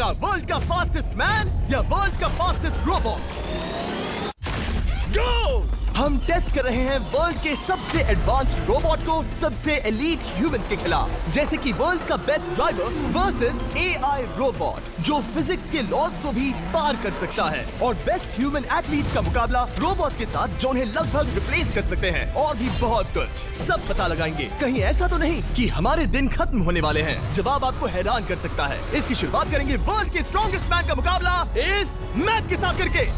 बनेगा वर्ल्ड का fastest man या वर्ल्ड का फास्टेस्ट रोबोट? गो! हम टेस्ट कर रहे हैं वर्ल्ड के सबसे एडवांस्ड रोबोट को सबसे एलीट ह्यूमंस के खिलाफ, जैसे कि वर्ल्ड का best driver versus AI robot जो फिजिक्स के लॉज को भी पार कर सकता है, और बेस्ट ह्यूमन एथलीट का मुकाबला रोबोट्स के साथ जो उन्हें लगभग रिप्लेस कर सकते हैं, और भी बहुत कुछ। सब पता लगाएंगे। कहीं ऐसा तो नहीं कि हमारे दिन खत्म होने वाले हैं? जवाब आपको हैरान कर सकता है। इसकी शुरुआत करेंगे वर्ल्ड के स्ट्रॉन्गेस्ट मैन का मुकाबला इस मैक के साथ करके।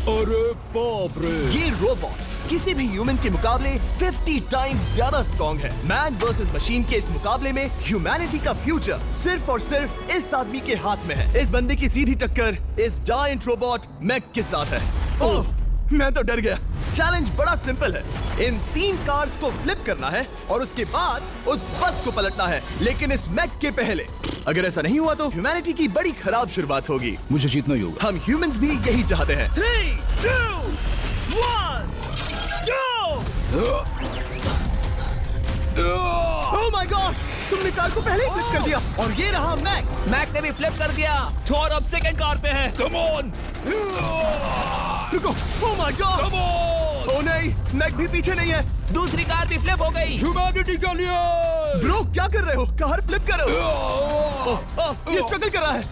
अरे बाप रे! ये रोबोट किसी भी ह्यूमन के मुकाबले 50 टाइम्स ज्यादा स्ट्रॉन्ग है। मैन वर्सेस मशीन के इस मुकाबले में ह्यूमैनिटी का फ्यूचर सिर्फ और सिर्फ इस आदमी के हाथ में है। इस बंदे की सीधी टक्कर इस जायंट रोबोट मैक के साथ है। ओह, मैं तो डर गया। चैलेंज बड़ा सिंपल है। इन 3 कार्स को फ्लिप करना है और उसके बाद उस बस को पलटना है, लेकिन इस मैक के पहले। अगर ऐसा नहीं हुआ तो ह्यूमैनिटी की बड़ी खराब शुरुआत होगी। मुझे जीतना ही होगा। हम ह्यूमंस भी यही चाहते हैं। 3, 2, 1, go! Oh my God! तुमने कार को पहले ही फ्लिप कर दिया, और ये रहा मैक ने भी फ्लिप कर दिया। थॉर अब सेकंड कार पे है। Come on! रुको। Oh my God! Come on! ओ नहीं, मैक भी पीछे नहीं है। दूसरी कार भी फ्लिप हो गई। ह्यूमैनिटी के लिए! ब्रो, क्या कर रहे हो? कार फ्लिप करो। ये स्ट्रगल कर रहा है।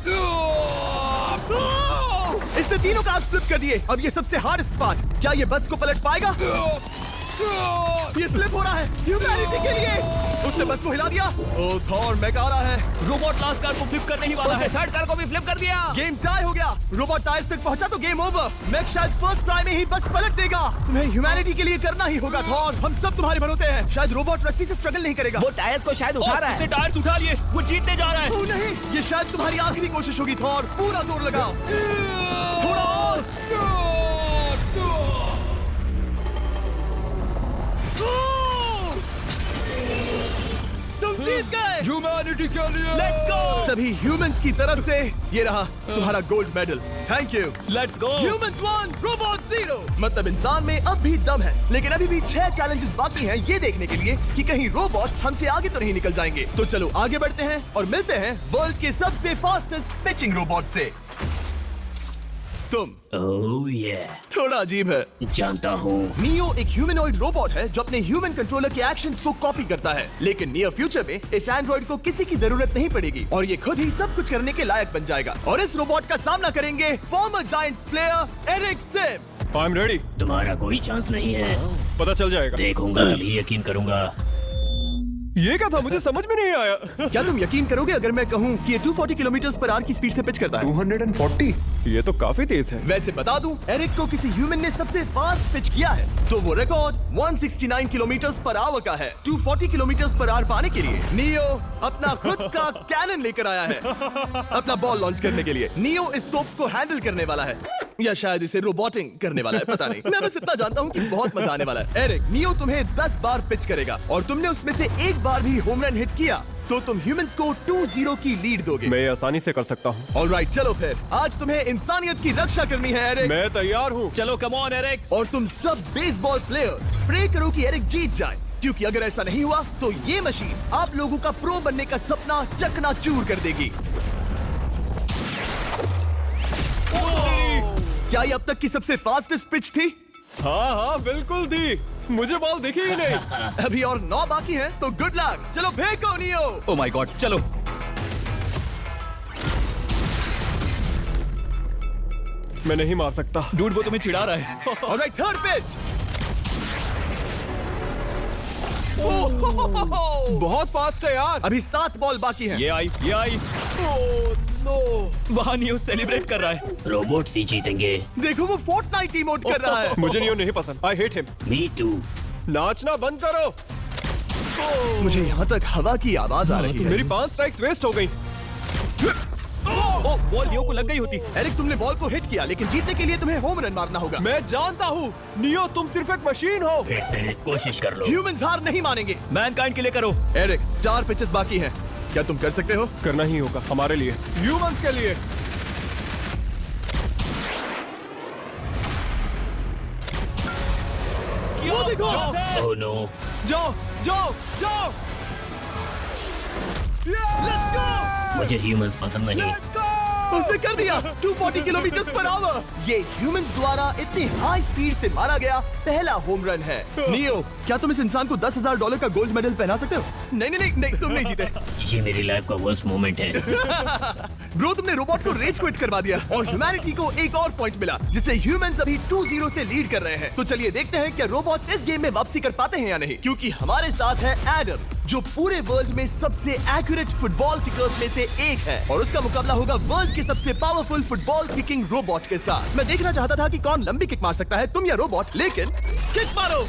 इसने तीनों कार फ्लिप कर दिए। अब ये सबसे हार्डेस्ट पार्ट। क्या ये बस को पलट पाएगा? ये स्लिप हो रहा है ह्यूमैनिटी के लिए। उसने बस को हिला दिया। ओ थॉर, मैक आ रहा है। रोबोट लास्ट कार को फ्लिप करने ही वाला है। थर्ड कार को भी फ्लिप कर दिया। गेम टाई हो गया। रोबोट टायर्स तक पहुंचा तो गेम ओवर। मैक शायद फर्स्ट ट्राई में ही बस पलट देगा। तुम्हें ह्यूमैनिटी के लिए करना ही होगा थॉर। हम सब तुम्हारे भरोसे हैं। शायद रोबोट रस्सी से स्ट्रगल नहीं करेगा। वो टायर्स को शायद उठा रहा है। उसने टायर्स उठा लिए। वो जीतने जा रहा है। ओ नहीं, ये शायद तुम्हारी आखिरी कोशिश होगी थॉर। पूरा जोर लगाओ। थोड़ा और। तुम जीत गए। ह्यूमैनिटी के लिए! Let's go. सभी ह्यूमंस की तरफ से ये रहा तुम्हारा gold medal. Thank you. Let's go. Humans 1, robot 0। मतलब इंसान में अब भी दम है, लेकिन अभी भी 6 चैलेंजेस बाकी हैं ये देखने के लिए कि कहीं रोबोट्स हमसे आगे तो नहीं निकल जाएंगे। तो चलो आगे बढ़ते हैं और मिलते हैं वर्ल्ड के सबसे फास्टेस्ट पिचिंग रोबोट से। तुम ओह ये थोड़ा अजीब है। जानता हूँ। नियो एक ह्यूमनॉइड रोबोट है जो अपने ह्यूमन कंट्रोलर के एक्शंस को कॉपी करता है, लेकिन नियर फ्यूचर में इस एंड्रॉइड को किसी की जरूरत नहीं पड़ेगी और ये खुद ही सब कुछ करने के लायक बन जाएगा। और इस रोबोट का सामना करेंगे former Giants player Eric Sim. I am ready. तुम्हारा कोई चांस नहीं है। पता चल जाएगा। देखूंगा तभी यकीन करूंगा। ये क्या था? मुझे समझ में नहीं आया। क्या तुम यकीन करोगे अगर मैं कहूँ कि ये 240 किलोमीटर पर आवर की स्पीड से पिच करता है? 240? ये तो काफी तेज है। वैसे बता दूं, एरिक को किसी ह्यूमन ने सबसे फास्ट पिच किया है तो वो रिकॉर्ड 169 किलोमीटर पर आवर का है। 240 किलोमीटर पर आवर पाने के लिए नियो अपना खुद का कैनन लेकर आया है अपना बॉल लॉन्च करने के लिए। नियो इस तोप को हैंडल करने वाला है, या शायद इसे रोबोटिंग करने वाला है, पता नहीं। मैं बस इतना जानता हूँ कि बहुत मजा आने वाला है। एरिक, नियो तुम्हें 10 बार पिच करेगा और तुमने उसमें से एक बार भी होम रन हिट किया तो तुम ह्यूमंस को 2-0 की लीड दोगे। मैं आसानी से कर सकता हूँ। ऑलराइट, चलो फिर आज तुम्हें इंसानियत की रक्षा करनी है एरिक। मैं तैयार हूँ। चलो कम ऑन एरिक। और तुम सब बेसबॉल प्लेयर्स प्रे करो कि एरिक जीत जाए, क्योंकि अगर ऐसा नहीं हुआ तो ये मशीन आप लोगों का प्रो बनने का सपना चकनाचूर कर देगी। क्या ये अब तक की सबसे फास्टेस्ट पिच थी? हाँ हाँ बिल्कुल थी। मुझे बॉल दिखी ही नहीं। अभी और 9 बाकी हैं, तो गुड लक। चलो फेंको नियो। ओह माय गॉड, चलो। मैं नहीं मार सकता। डूड, वो तुम्हें चिढ़ा रहा है। Alright, third pitch. बहुत फास्ट है यार। अभी 7 बॉल बाकी हैं। ये आई। वहाँ नियो सेलिब्रेट कर रहा है। रोबोट्स ही जीतेंगे। देखो वो फोर्टनाइट इमोट कर रहा है। मुझे नियो नहीं पसंद। I hate him. Me too. नाचना बंद करो। मुझे यहाँ तक हवा की आवाज आ रही है। मेरी 5 स्ट्राइक्स वेस्ट हो गई। बॉल नियो को लग गई होती। एरिक, तुमने बॉल को हिट किया, लेकिन जीतने के लिए तुम्हें होम रन मारना होगा। मैं जानता हूँ नियो, तुम सिर्फ एक मशीन हो। फिर से कोशिश कर लो। ह्यूमंस हार नहीं मानेंगे। मैनकाइंड के लिए करो। एरिक, 4 पिचेस बाकी हैं। क्या तुम कर सकते हो? करना ही होगा हमारे लिए, ह्यूमंस के लिए। वो देखो। Oh no. जाओ जाओ जाओ। Let's go. मुझे ह्यूमंस पसंद नहीं। उसने कर दिया 240 किलोमीटर पर आवर। ये ह्यूमंस द्वारा इतनी हाई स्पीड से मारा गया पहला होम रन है। नियो, क्या तुम इस इंसान को $10,000 का गोल्ड मेडल पहना सकते हो? नहीं, तुम नहीं जीते। ये मेरी लाइफ का वर्स्ट मोमेंट है। ब्रो, तुमने रोबोट को रेज क्विट करवा दिया और ह्यूमैनिटी को एक और पॉइंट मिला, जिससे ह्यूमंस अभी 2-0 से लीड कर रहे हैं। तो चलिए देखते हैं क्या रोबोट्स इस गेम में वापसी कर पाते हैं या नहीं, क्योंकि हमारे साथ है एडम, जो पूरे वर्ल्ड में सबसे एक्यूरेट फुटबॉल किकर्स में से एक है, और उसका मुकाबला होगा वर्ल्ड के सबसे पावरफुल फुटबॉल किकिंग रोबोट के साथ। मैं देखना चाहता था कि कौन लंबी किक मार सकता है, तुम या रोबोट, लेकिन किक मारो।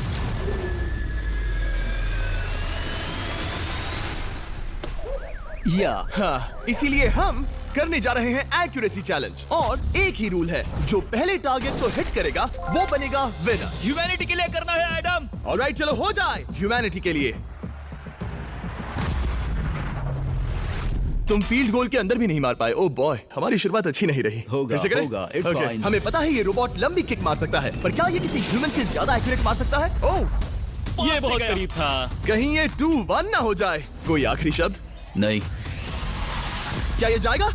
हाँ, इसीलिए हम करने जा रहे हैं एक्यूरेसी चैलेंज, और एक ही रूल है, जो पहले टारगेट को हिट करेगा वो बनेगा विनर। ह्यूमैनिटी के लिए करना है एडम। ऑलराइट, चलो हो जाए ह्यूमैनिटी के लिए। तुम फील्ड गोल के अंदर भी नहीं मार पाए। ओ बॉय, हमारी शुरुआत अच्छी नहीं रही। होगा, कैसे करें? होगा, it's Okay, fine. हमें पता है ये रोबोट लंबी किक मार सकता है, पर क्या ये किसी ह्यूमन से ज्यादा एक्यूरेट मार सकता है? ओह, ये बहुत करीब था। कहीं ये 2-1 ना हो जाए। कोई आखिरी शब्द? नहीं। क्या ये जाएगा?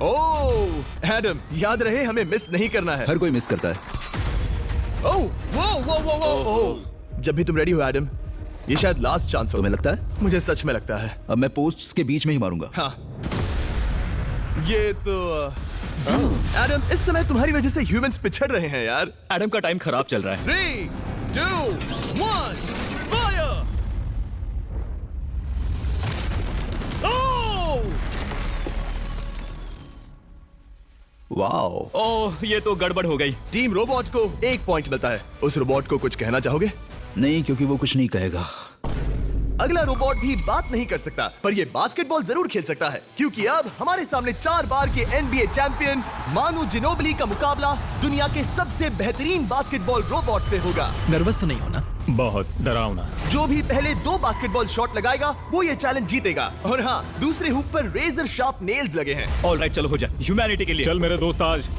ओह एडम, याद रहे हमें मिस नहीं करना है। हर कोई मिस करता है। ओह, वो। जब भी तुम रेडी हो एडम, ये शायद लास्ट चांस हो। तुम्हें लगता है? मुझे सच में लगता है। अब मैं पोस्ट्स के बीच में ही मारूंगा। हाँ, ये तो एडम, इस समय तुम्हारी वजह से ह्यूमंस पिछड़ रहे हैं यार। एडम का टाइम खराब चल रहा है। 3, 2, 1, फायर! वाओ। ओह, ये तो गड़बड़ हो गई। टीम रोबोट को 1 पॉइंट मिलता है। उस रोबोट को कुछ कहना चाहोगे? नहीं, क्योंकि वो कुछ नहीं कहेगा। अगला रोबोट भी बात नहीं कर सकता, पर ये बास्केटबॉल जरूर खेल सकता है, क्योंकि अब हमारे सामने 4 बार के NBA चैंपियन मानु जिनोबली का मुकाबला दुनिया के सबसे बेहतरीन बास्केटबॉल रोबोट से होगा। नर्वस तो नहीं होना? बहुत डरावना। जो भी पहले 2 बास्केटबॉल शॉट लगाएगा वो ये चैलेंज जीतेगा। और हाँ, दूसरे हुक पर रेजर शार्प नेल्स लगे हैं। ऑलराइट, चलो हो जाए ह्यूमैनिटी के लिए। चल मेरे दोस्त, आज